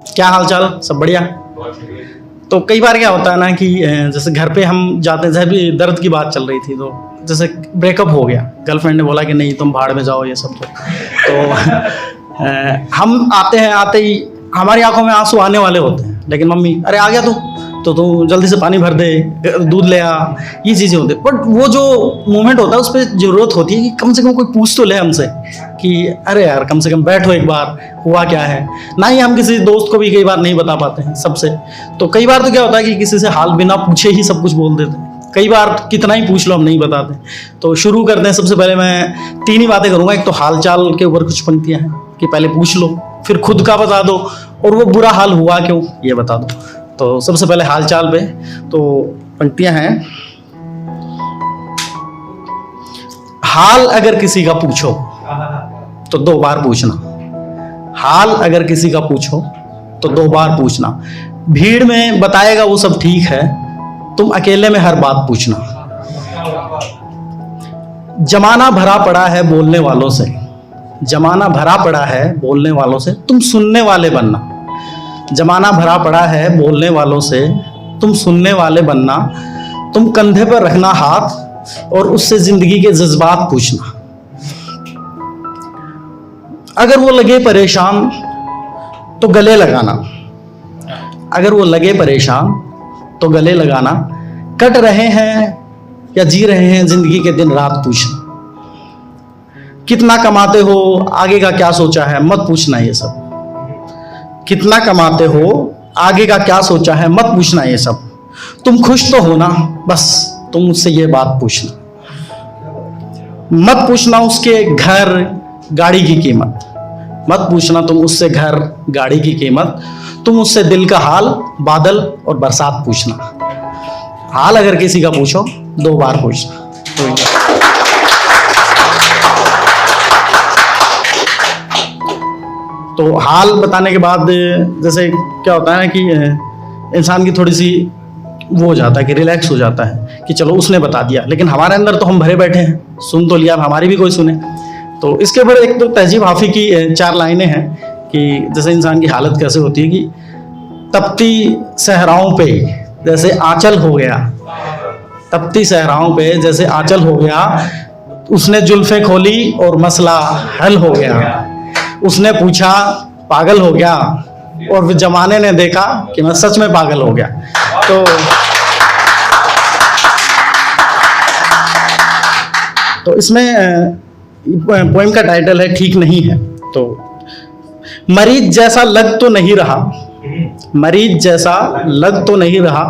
क्या हाल चाल, सब बढ़िया। तो कई बार क्या होता है ना कि जैसे घर पे हम जाते हैं, जैसे भी दर्द की बात चल रही थी, तो जैसे ब्रेकअप हो गया, गर्लफ्रेंड ने बोला कि नहीं तुम भाड़ में जाओ ये सब, तो हम आते ही हमारी आंखों में आंसू आने वाले होते हैं, लेकिन मम्मी अरे आ गया तू जल्दी से पानी भर दे, दूध ले आ, ये चीज़ें होती है। बट वो जो मोमेंट होता है उस पर ज़रूरत होती है कि कम से कम कोई पूछ तो ले हमसे कि अरे यार कम से कम बैठो एक बार, हुआ क्या है। ना ही हम किसी दोस्त को भी कई बार नहीं बता पाते हैं सबसे। तो कई बार तो क्या होता है कि किसी से हाल बिना पूछे ही सब कुछ बोल देते हैं। कई बार कितना ही पूछ लो हम नहीं बताते। तो शुरू करते हैं। सबसे पहले मैं 3 ही बातें करूँगा। एक तो हाल चाल के ऊपर कुछ पंक्तियाँ हैं कि पहले पूछ लो, फिर खुद का बता दो, और वो बुरा हाल हुआ क्यों ये बता दो। तो सबसे पहले हाल चाल पे तो पंक्तियां हैं। हाल अगर किसी का पूछो तो 2 बार पूछना। हाल अगर किसी का पूछो तो 2 बार पूछना। भीड़ में बताएगा वो सब ठीक है, तुम अकेले में हर बात पूछना। जमाना भरा पड़ा है बोलने वालों से, जमाना भरा पड़ा है बोलने वालों से, तुम सुनने वाले बनना। जमाना भरा पड़ा है बोलने वालों से, तुम सुनने वाले बनना। तुम कंधे पर रखना हाथ और उससे जिंदगी के जज्बात पूछना। अगर वो लगे परेशान तो गले लगाना। अगर वो लगे परेशान तो गले लगाना। कट रहे हैं या जी रहे हैं जिंदगी के दिन रात पूछना। कितना कमाते हो, आगे का क्या सोचा है, मत पूछना ये सब। कितना कमाते हो, आगे का क्या सोचा है, मत पूछना ये सब। तुम खुश तो हो ना, बस तुम मुझसे ये बात पूछना। मत पूछना उसके घर गाड़ी की कीमत, मत पूछना तुम उससे घर गाड़ी की कीमत। तुम उससे दिल का हाल, बादल और बरसात पूछना। हाल अगर किसी का पूछो 2 बार पूछना। तो हाल बताने के बाद जैसे क्या होता है ना कि इंसान की थोड़ी सी वो हो जाता है कि रिलैक्स हो जाता है कि चलो उसने बता दिया, लेकिन हमारे अंदर तो हम भरे बैठे हैं, सुन तो लिया, हमारी भी कोई सुने। तो इसके ऊपर एक तो तहजीब हाफी की 4 लाइनें हैं कि जैसे इंसान की हालत कैसे होती है कि तपती सहराओं पे जैसे आंचल हो गया, तपती सहराओं पे जैसे आंचल हो गया। उसने जुल्फे खोली और मसला हल हो गया। उसने पूछा पागल हो गया, और जमाने ने देखा कि मैं सच में पागल हो गया। तो इसमें पोएम का टाइटल है ठीक नहीं है। तो मरीज जैसा लग तो नहीं रहा, मरीज जैसा लग तो नहीं रहा,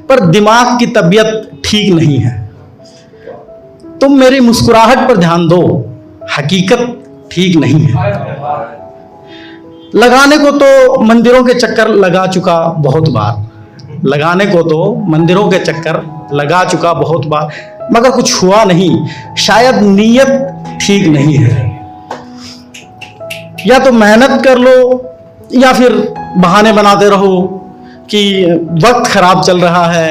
पर दिमाग की तबीयत ठीक नहीं है। तुम मेरी मुस्कुराहट पर ध्यान दो, हकीकत ठीक नहीं है। लगाने को तो मंदिरों के चक्कर लगा चुका बहुत बार, लगाने को तो मंदिरों के चक्कर लगा चुका बहुत बार, मगर कुछ हुआ नहीं, शायद नीयत ठीक नहीं है। या तो मेहनत कर लो या फिर बहाने बनाते रहो कि वक्त खराब चल रहा है,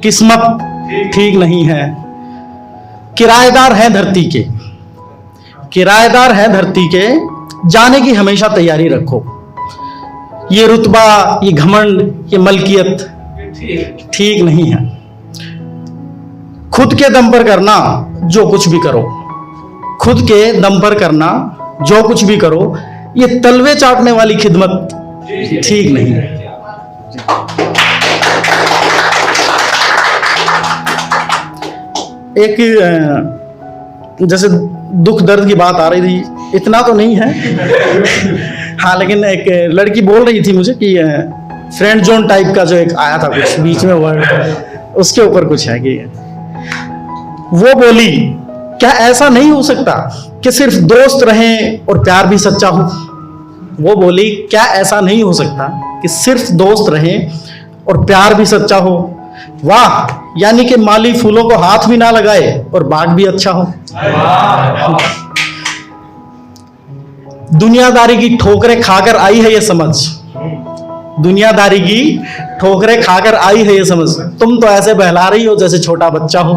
किस्मत ठीक नहीं है। किराएदार हैं धरती के, किराएदार हैं धरती के, जाने की हमेशा तैयारी रखो। ये रुतबा, ये घमंड, ये मलकियत ठीक नहीं है। खुद के दम पर करना जो कुछ भी करो, खुद के दम पर करना जो कुछ भी करो, ये तलवे चाटने वाली खिदमत ठीक नहीं है। एक जैसे दुख दर्द की बात आ रही थी, इतना तो नहीं है हाँ, लेकिन एक लड़की बोल रही थी मुझे कि फ्रेंड जोन टाइप का जो एक आया था कुछ बीच में वर्ड, उसके ऊपर कुछ है कि वो बोली क्या ऐसा नहीं हो सकता कि सिर्फ दोस्त रहें और प्यार भी सच्चा हो। वो बोली क्या ऐसा नहीं हो सकता कि सिर्फ दोस्त रहें और प्यार भी सच्चा हो। वाह, यानी कि माली फूलों को हाथ भी ना लगाए और बाग भी अच्छा हो। दुनियादारी की ठोकरें खाकर आई है ये समझ, दुनियादारी की ठोकरें खाकर आई है ये समझ। तुम तो ऐसे बहला रही हो जैसे छोटा बच्चा हो।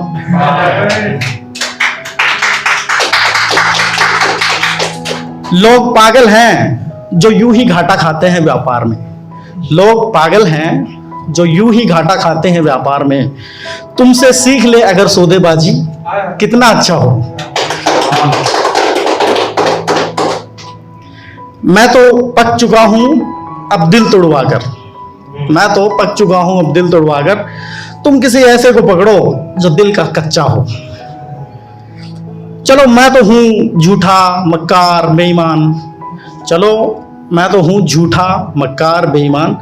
लोग पागल हैं जो यूं ही घाटा खाते हैं व्यापार में, लोग पागल हैं जो यूं ही घाटा खाते हैं व्यापार में, तुमसे सीख ले अगर सौदेबाजी कितना अच्छा हो। मैं तो पक चुका हूं अब दिल तोड़वा कर, मैं तो पक चुका हूं अब दिल तोड़वा कर, तुम किसी ऐसे को पकड़ो जो दिल का कच्चा हो। चलो मैं तो हूं झूठा मक्कार बेईमान, चलो मैं तो हूं झूठा मक्कार बेईमान,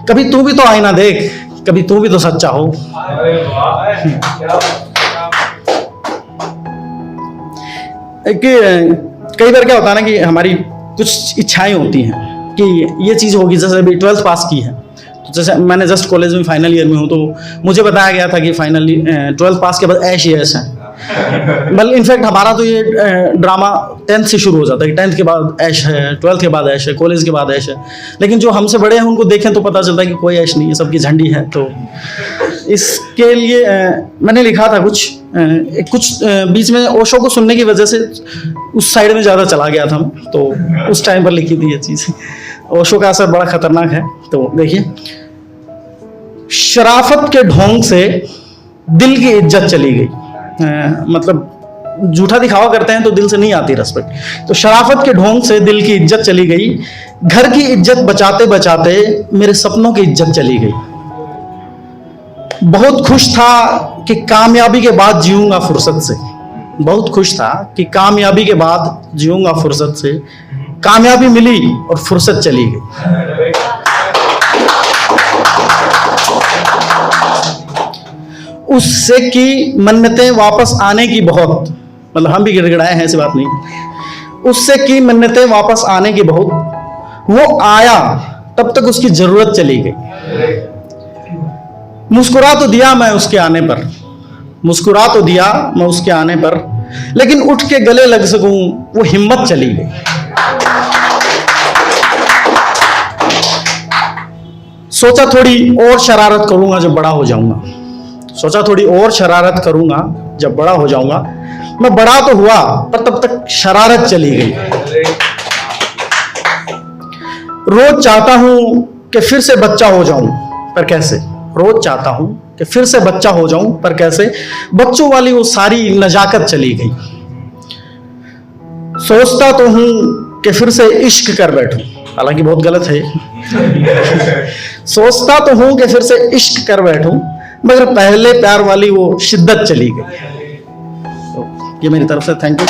कभी तू भी तो आईना देख, कभी तू भी तो सच्चा हो। कई बार क्या होता है ना कि हमारी कुछ इच्छाएं होती हैं कि ये चीज़ होगी। जैसे अभी 12th पास की है, तो जैसे मैंने जस्ट कॉलेज में फाइनल ईयर में हूँ, तो मुझे बताया गया था कि फाइनली 12th पास के बाद ऐश ही ऐश है। बल इनफैक्ट हमारा तो ये ड्रामा 10th से शुरू हो जाता है कि 10th के बाद ऐश है, 12th के बाद ऐश है, कॉलेज के बाद ऐश है। लेकिन जो हमसे बड़े हैं उनको देखें तो पता चलता है कि कोई ऐश नहीं है, सबकी झंडी है। तो इसके लिए मैंने लिखा था कुछ बीच में ओशो को सुनने की वजह से उस साइड में ज़्यादा चला गया था मैं, तो उस टाइम पर लिखी थी ये चीज़। ओशो का असर बड़ा खतरनाक है। तो देखिए, शराफत के ढोंग से दिल की इज्जत चली गई। मतलब झूठा दिखावा करते हैं तो दिल से नहीं आती रिस्पेक्ट। तो शराफत के ढोंग से दिल की इज्जत चली गई, घर की इज्जत बचाते बचाते मेरे सपनों की इज्जत चली गई। बहुत खुश था कि कामयाबी के बाद जीऊंगा फुर्सत से, बहुत खुश था कि कामयाबी के बाद जीऊंगा फुर्सत से, कामयाबी मिली और फुर्सत चली गई। उससे की मन्नतें वापस आने की बहुत, मतलब हम भी गिड़गिड़ाए हैं, ऐसी बात नहीं। उससे की मन्नतें वापस आने की बहुत, वो आया तब तक उसकी जरूरत चली गई। मुस्कुरा तो दिया मैं उसके आने पर, मुस्कुरा तो दिया मैं उसके आने पर, लेकिन उठ के गले लग सकूं वो हिम्मत चली गई। सोचा थोड़ी और शरारत करूंगा जब बड़ा हो जाऊंगा, सोचा थोड़ी और शरारत करूंगा जब बड़ा हो जाऊंगा। मैं बड़ा तो हुआ पर तब तक शरारत चली गई। रोज चाहता हूं कि फिर से बच्चा हो जाऊं, पर कैसे? रोज चाहता हूं कि फिर से बच्चा हो जाऊं, पर कैसे? बच्चों वाली वो सारी नजाकत चली गई। सोचता तो हूं कि फिर से इश्क कर बैठूं, हालांकि बहुत गलत है। सोचता तो हूं कि फिर से इश्क कर बैठूं, मगर पहले प्यार वाली वो शिद्दत चली गई। तो ये मेरी तरफ से थैंक यू।